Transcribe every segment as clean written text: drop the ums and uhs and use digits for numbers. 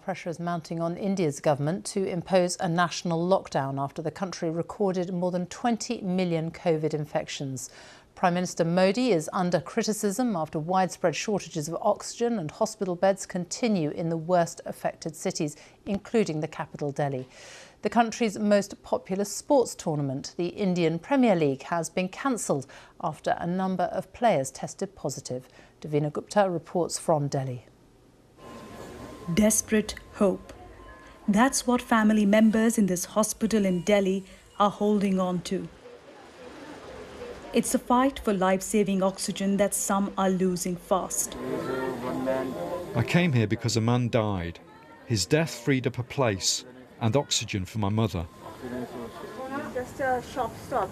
pressure is mounting on India's government to impose a national lockdown after the country recorded more than 20 million COVID infections. Prime Minister Modi is under criticism after widespread shortages of oxygen and hospital beds continue in the worst affected cities, including the capital Delhi. The country's most popular sports tournament, the Indian Premier League, has been cancelled after a number of players tested positive. Devina Gupta reports from Delhi. Desperate hope. That's what family members in this hospital in Delhi are holding on to. It's a fight for life-saving oxygen that some are losing fast. I came here because a man died. His death freed up a place and oxygen for my mother. Just a shop stop.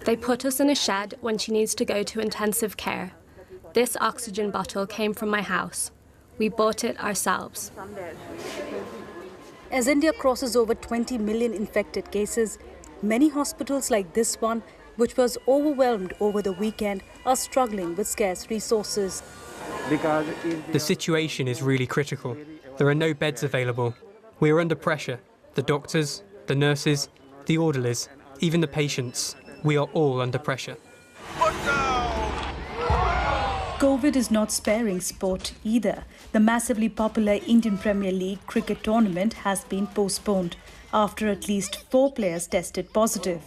They put us in a shed when she needs to go to intensive care. This oxygen bottle came from my house. We bought it ourselves. As India crosses over 20 million infected cases, many hospitals like this one, which was overwhelmed over the weekend, are struggling with scarce resources. The situation is really critical. There are no beds available. We are under pressure. The doctors, the nurses, the orderlies, even the patients. We are all under pressure. COVID is not sparing sport either. The massively popular Indian Premier League cricket tournament has been postponed after at least 4 players tested positive.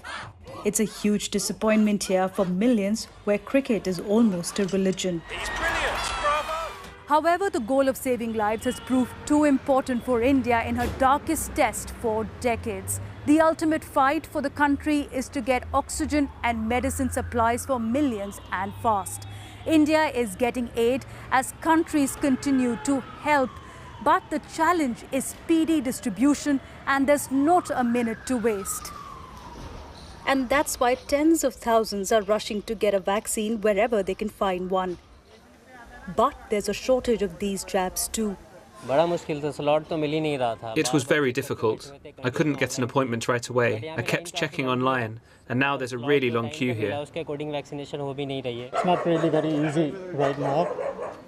It's a huge disappointment here for millions where cricket is almost a religion. However, the goal of saving lives has proved too important for India in her darkest test for decades. The ultimate fight for the country is to get oxygen and medicine supplies for millions and fast. India is getting aid as countries continue to help. But the challenge is speedy distribution, and there's not a minute to waste. And that's why tens of thousands are rushing to get a vaccine wherever they can find one. But there's a shortage of these jabs too. It was very difficult. I couldn't get an appointment right away. I kept checking online, and now there's a really long queue here. It's not really very easy right now.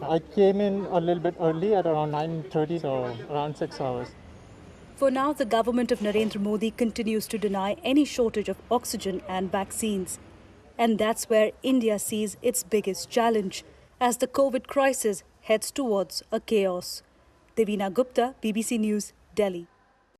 I came in a little bit early at around 9:30, so around 6 hours. For now, the government of Narendra Modi continues to deny any shortage of oxygen and vaccines. And that's where India sees its biggest challenge as the COVID crisis heads towards a chaos. Devina Gupta, BBC News, Delhi.